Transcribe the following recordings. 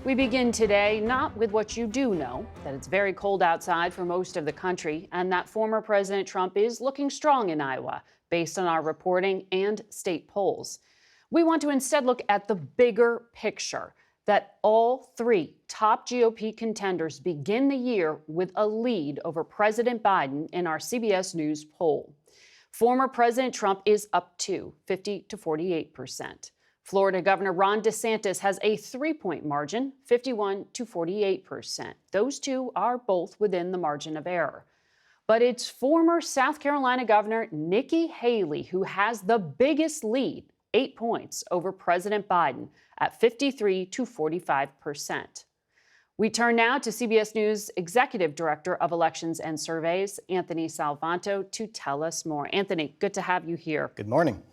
We begin today not with what you do know, that it's very cold outside for most of the country, and that former President Trump is looking strong in Iowa, based on our reporting and state polls. We want to instead look at the bigger picture, that all three top GOP contenders begin the year with a lead over President Biden in our CBS News poll. Former President Trump is up to 50 to 48%. Florida Governor Ron DeSantis has a 3-point margin, 51 to 48%. Those two are both within the margin of error. But it's former South Carolina Governor Nikki Haley who has the biggest lead, 8 points over President Biden at 53 to 45%. We turn now to CBS News Executive Director of Elections and Surveys, Anthony Salvanto, to tell us more. Anthony, good to have you here. Good morning.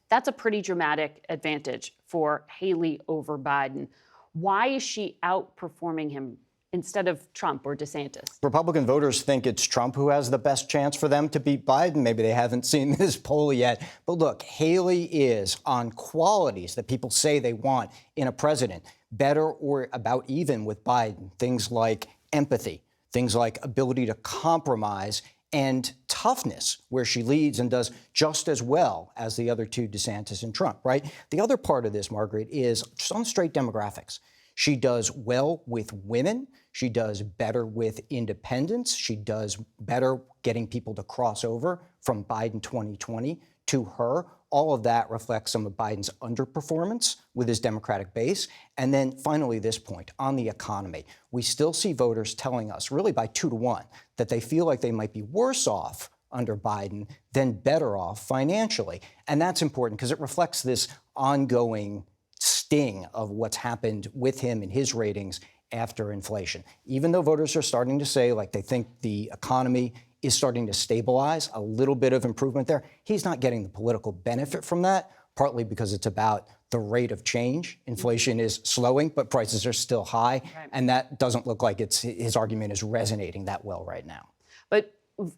That's a pretty dramatic advantage for Haley over Biden. Why is she outperforming him instead of Trump or DeSantis? Republican voters think it's Trump who has the best chance for them to beat Biden. Maybe they haven't seen this poll yet. But look, Haley is on qualities that people say they want in a president, better or about even with Biden. Things like empathy, things like ability to compromise, and toughness, where she leads and does just as well as the other two, DeSantis and Trump, right? The other part of this, Margaret, is just on straight demographics. She does well with women. She does better with independents. She does better getting people to cross over from Biden 2020 to her. All of that reflects some of Biden's underperformance with his Democratic base. And then finally, this point on the economy. We still see voters telling us, really by 2 to 1, that they feel like they might be worse off under Biden than better off financially. And that's important because it reflects this ongoing sting of what's happened with him and his ratings after inflation. Even though voters are starting to say, like, they think the economy is starting to stabilize, a little bit of improvement there, he's not getting the political benefit from that, partly because it's about the rate of change. Inflation is slowing, but prices are still high. Right. And that doesn't look like his argument is resonating that well right now. But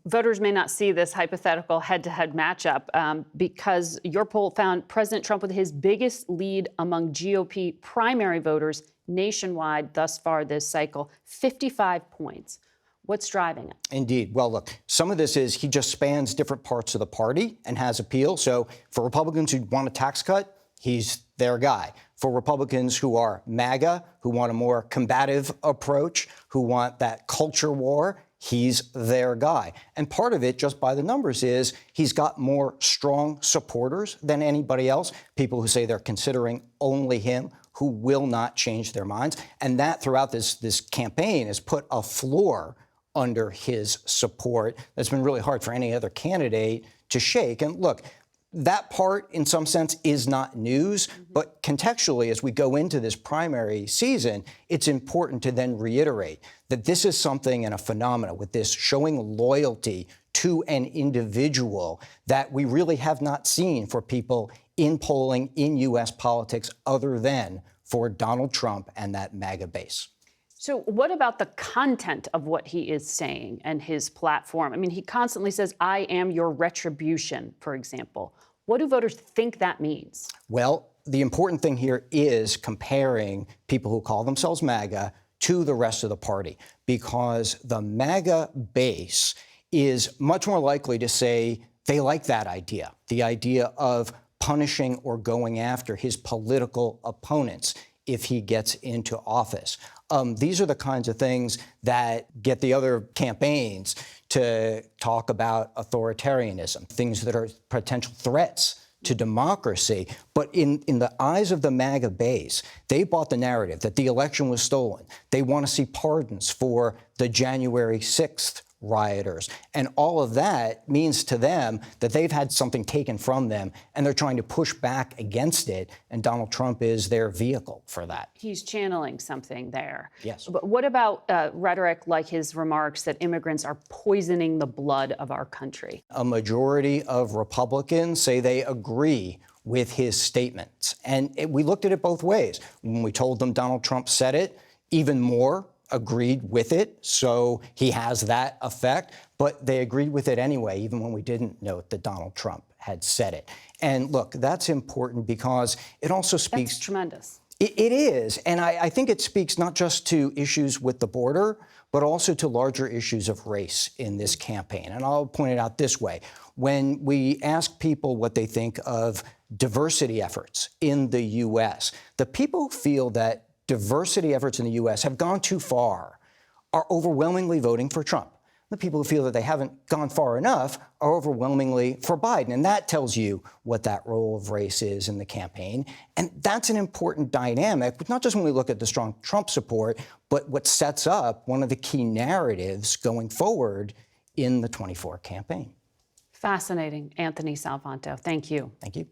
voters may not see this hypothetical head-to-head matchup because your poll found President Trump with his biggest lead among GOP primary voters nationwide thus far this cycle, 55 points. What's driving it? Indeed. Well, look, some of this is he just spans different parts of the party and has appeal. So for Republicans who want a tax cut, he's their guy. For Republicans who are MAGA, who want a more combative approach, who want that culture war, he's their guy. And part of it, just by the numbers, is he's got more strong supporters than anybody else, people who say they're considering only him, who will not change their minds. And that throughout this campaign has put a floor under his support that's been really hard for any other candidate to shake. And look, that part, in some sense, is not news. But contextually, as we go into this primary season, it's important to then reiterate that this is something and a phenomenon with this showing loyalty to an individual that we really have not seen for people in polling in U.S. politics other than for Donald Trump and that MAGA base. So what about the content of what he is saying and his platform? I mean, he constantly says, I am your retribution, for example. What do voters think that means? Well, the important thing here is comparing people who call themselves MAGA to the rest of the party, because the MAGA base is much more likely to say they like that idea, the idea of punishing or going after his political opponents if he gets into office. These are the kinds of things that get the other campaigns to talk about authoritarianism, things that are potential threats to democracy. But in the eyes of the MAGA base, they bought the narrative that the election was stolen. They want to see pardons for the January 6th rioters. And all of that means to them that they've had something taken from them, and they're trying to push back against it. And Donald Trump is their vehicle for that. He's channeling something there. Yes. But what about rhetoric like his remarks that immigrants are poisoning the blood of our country? A majority of Republicans say they agree with his statements. And we looked at it both ways. When we told them Donald Trump said it, even more agreed with it, so he has that effect. But they agreed with it anyway, even when we didn't note that Donald Trump had said it. And look, that's important because it also speaks... That's tremendous. It is, and I think it speaks not just to issues with the border, but also to larger issues of race in this campaign. And I'll point it out this way. When we ask people what they think of diversity efforts in the U.S., the people who feel that diversity efforts in the U.S. have gone too far are overwhelmingly voting for Trump. The people who feel that they haven't gone far enough are overwhelmingly for Biden. And that tells you what that role of race is in the campaign. And that's an important dynamic, not just when we look at the strong Trump support, but what sets up one of the key narratives going forward in the 24 campaign. Fascinating, Anthony Salvanto. Thank you. Thank you.